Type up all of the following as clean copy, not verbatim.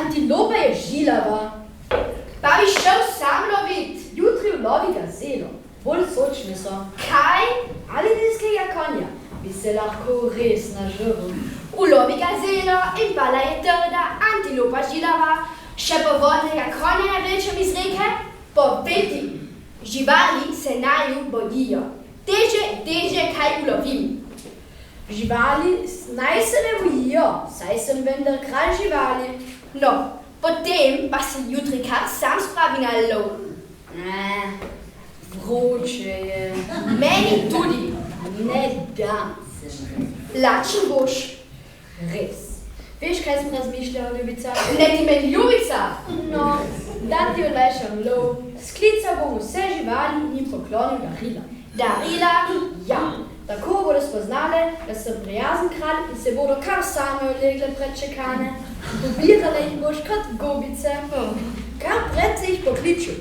Antilopa je žilava. Pa bi šel sam lovit. Jutri ulovi gazelo. Bolj sočne so. Kaj? Ali nizkega konja bi se lahko res nažrl. Ulovi gazelo, impala je trda, antilopa žilava. Še povodnega konja ne vlečem iz reke? Povedi, živali se naju bojijo. Teže, kaj ulovim. Živali naj se ne bojijo, saj sem vendar kralj živali. No, potem pa se jutri kar sam spravi na lov. Vroče je. Meni tudi. Ne dam se. Lačen boš. Res. Veš, kaj sem razmišljala, ljubica? Ne ti meni ljubica. No, dan ti olajšam lov. Sklical bom vse živali in poklonil darila. Darila? Ja. Tako bodo spoznale, da sem prijazen kralj in se bodo kar same ulegle pred čekane. Pobirale jih boš kot gobice. Kar pred se jih pokliču.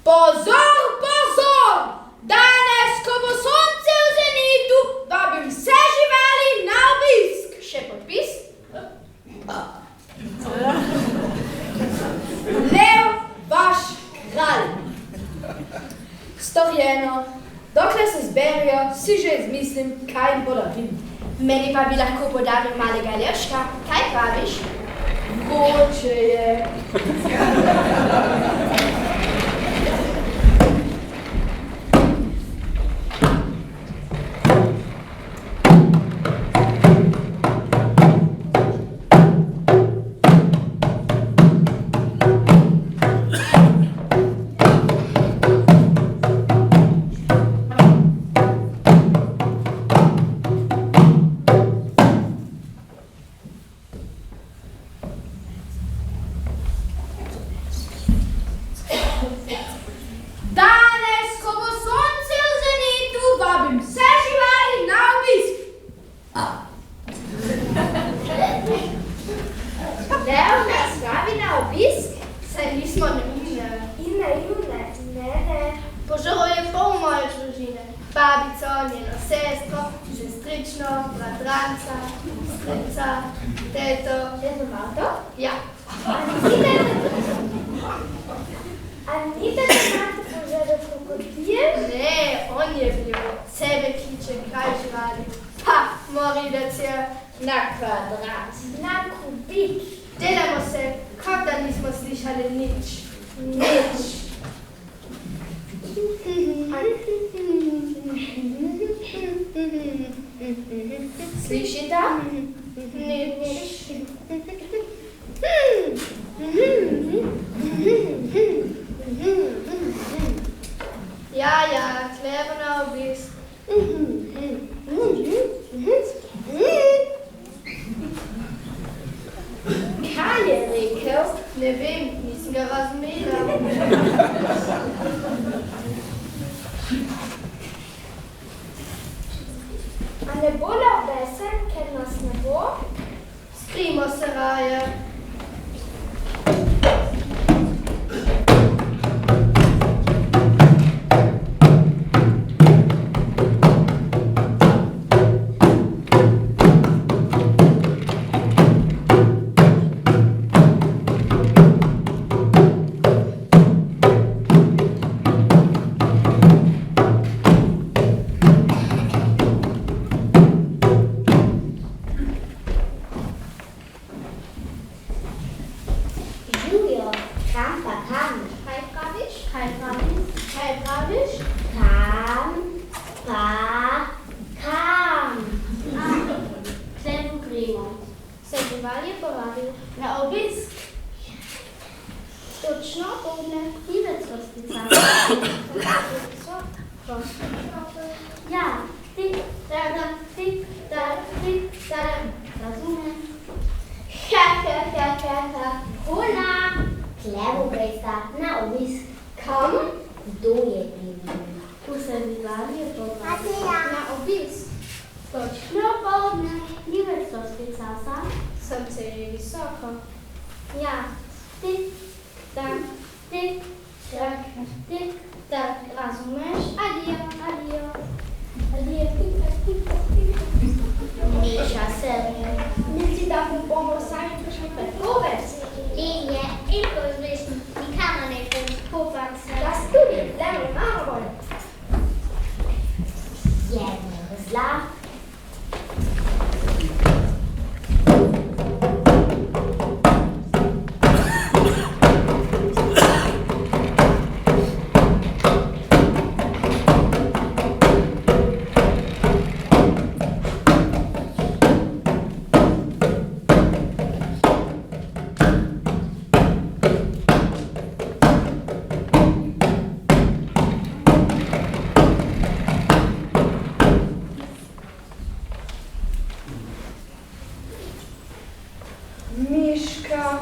Pozor, pozor! Danes, ko bo sonce v zenitu, vabim vse živali na obisk. Še podpis? Lev, vaš kralj. Storjeno. Dokler se zberijo, si že izmislim, kaj jim podarim. Meni pa bi lahko podaril malega levška. Kaj praviš? Vroče je. Nisi da mu pomoć In je, in pozrišno, nikamo ne kupam se. Jaz tudi, da me imamo bolj. Jednega zla. Miška.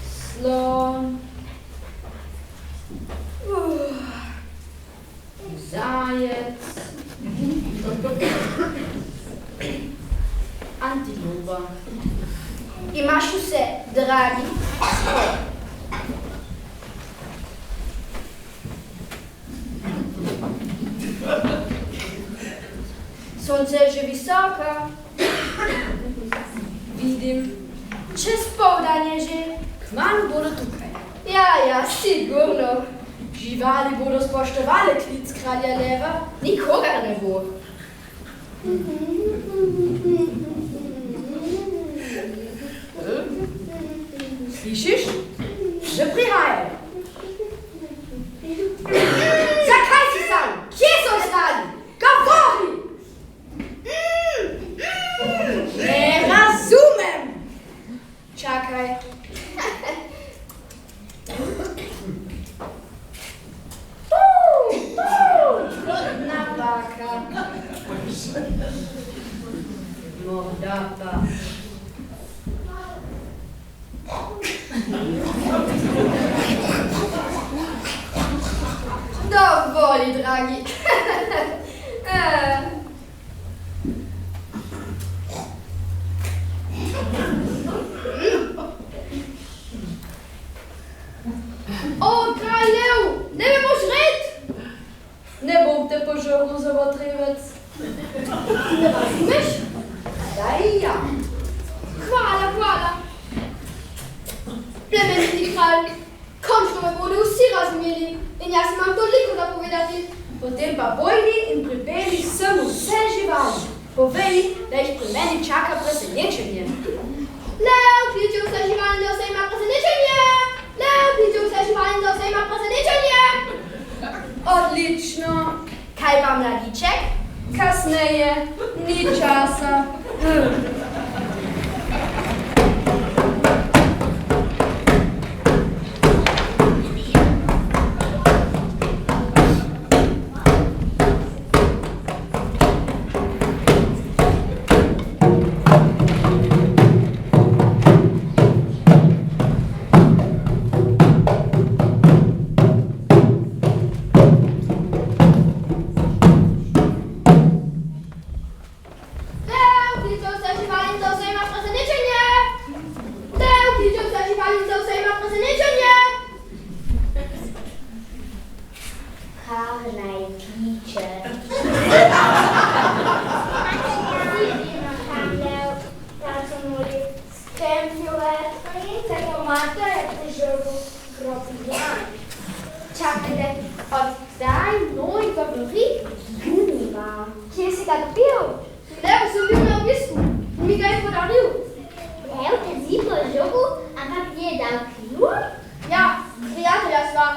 Slon. Zajec. Antilopa. Imaš vse, dragi. Sonce je že visoko. Vidim. Čez poldan je že. Kmalu bodo tukaj. Ja, sigurno. Živali bodo spoštovali klic kralja leva. Nikogar ne bo. Slišiš? Že prihajajo. Zakaj si sam? Kje so ostali? Govori! Ne razumem. Čakaj. Rodna baka. Morda pa. Dovoli, dragi. O, kraljev, ne me boš red? Ne bom te požrl za votrivec. Ne razumeš? Daj ja. Hvala. Plemeniti kralj, končno me bodo vsi razumeli in jaz imam toliko da povedati. Potem pa bojni in pripeli sem vse živali. Povej, da jih pri meni čaka presenečenje. Lev, kliče vse živali, da vse ima presenečenje! Lev, kliče vse živali, da vse ima presenečenje! Odlično. Kaj pa mladiček? Kasneje, ni časa. Čakajte, oddaj moj favorit Juniva. Kje si ga dobil? Lev, sem bil na obisku. Mi ga je podaril. Lev te zdi po žogu, ampak je dal ključ? Ja, prijatelja sva.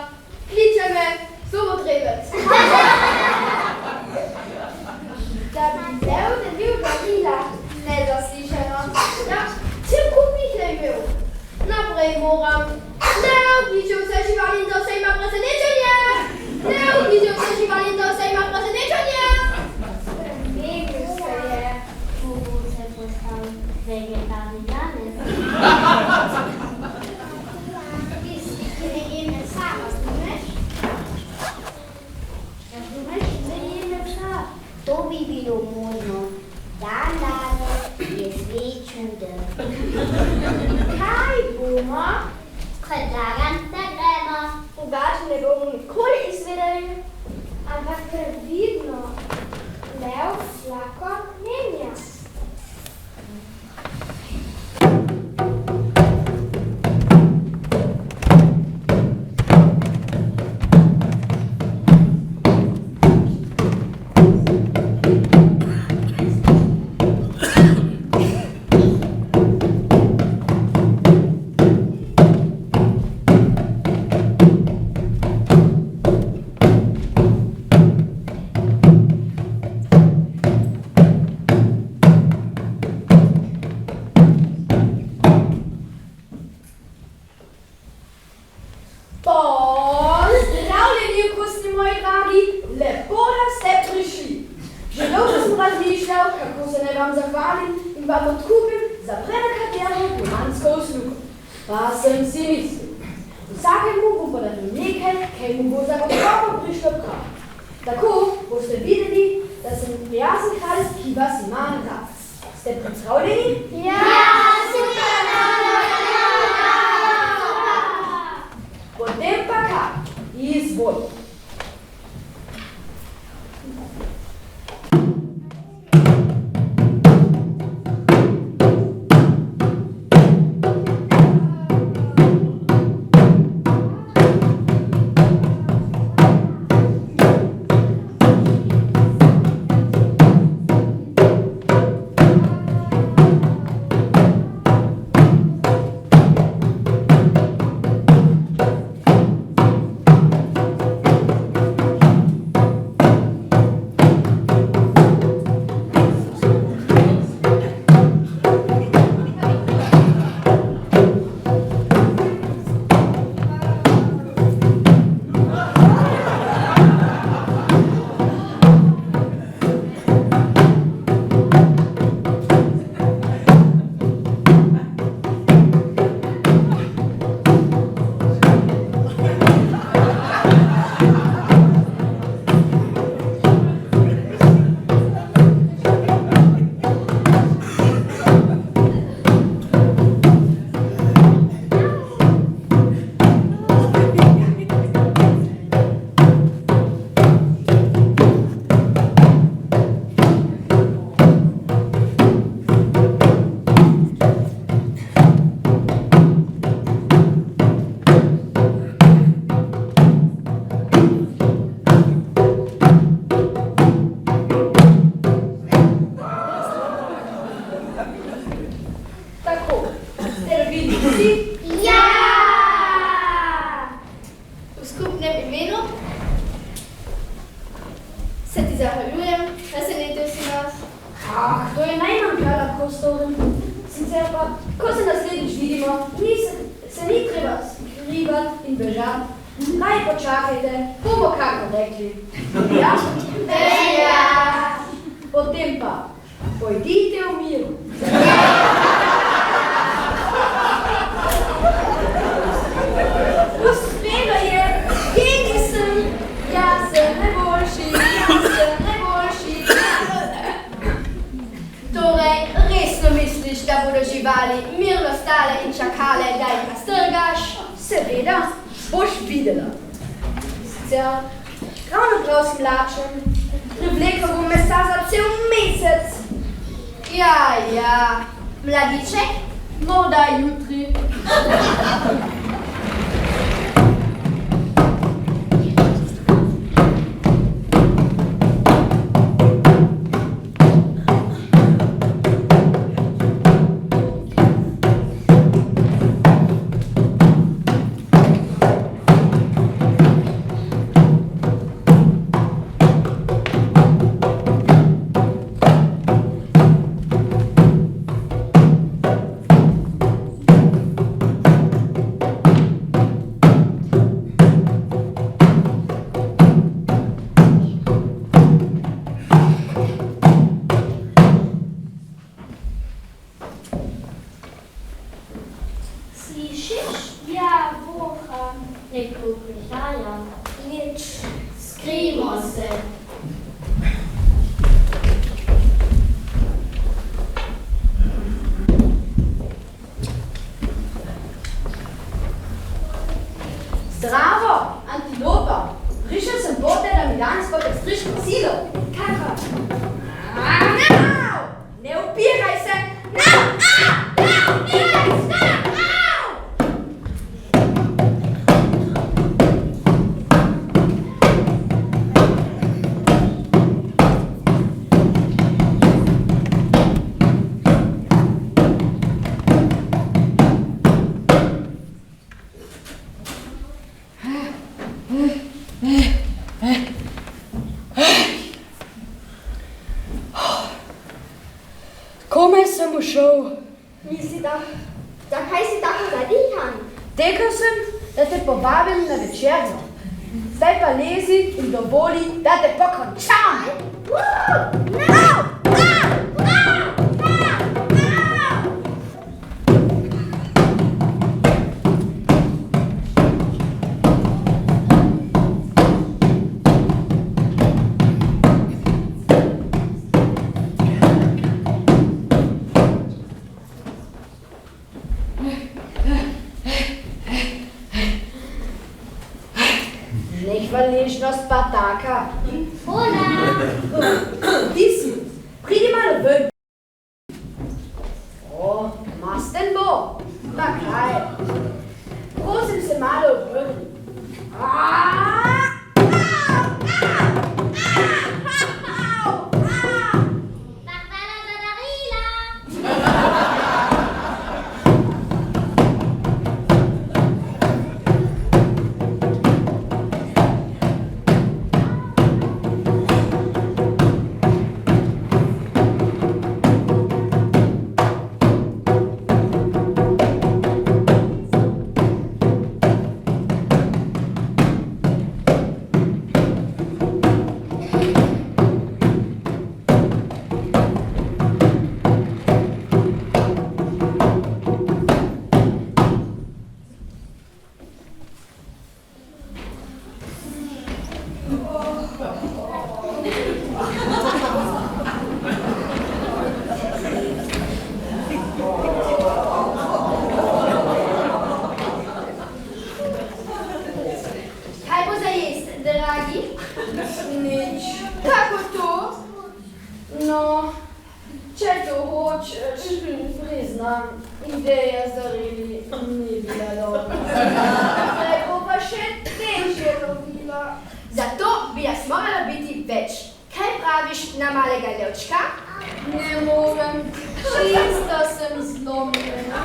Kliče me zobotrebec. Da bi Lev te bil darila. Nezaslišano. Ja, cel kup jih je imel. Naprej moram. Lev, kliče vse živali, da vse ima presenečenje. Lev, kliče vse živali, da vse ima presenečenje. Prebil se je. Kubu se postal vegetarijanec. Ti ne jem mesa, razumeš? Razumeš, ne jem mesa. To bi bilo možno. Dan danes je svet čuden. Kaj bomo? Predlagam, da gremo. Drugače ne bomo nikoli izvedeli. Ampak previdno. Lev lahko menja. vam zahvalim in vam odkupim za prenekatero romansko uslugo. Pa sem si mislil, vsakemu bom podaril nekaj, kaj mu bo zagotovo prišlo prav. Tako boste videli, da sem prijazen kralj, ki vas ima rad. Ste pripravljeni? Ja, super! Potem pa kaj? Izvolj. Potem pa, pojdite v miru. Uspelo je, genij sem, jaz sem najboljši. Torej, resno misliš, da bodo živali mirno stale in čakale, da jih raztrgaš? Seveda, boš videla. Sicer, ravno prav si lačen. Privlekal bom mesa za cel mesec. Ja, mladiček, morda jutri. Zdravo, antilopa. Prišel sem pote, da mi danes kot striško silo. Kaka? Ne upiraj se! Komaj sem ušel. Misli, da kaj si tako zadihan? Tekel sem, da te povabim na večerno. Zdaj pa lezi in dovoli, da te pokončam. No! Dismus, pridi malo ven. O, masten bo. Ma kaj. Prosim se malo obrni. Kaj bo za jest, dragi? Nič. Kako to? No, če to hočeš, priznam, ideja zarili ni bila dobra. Zdaj bo pa še težje lovila. Zato bi nas moralo biti več. Kaj praviš na malega ljevčka? Ne morem, čisto sem zlomljena.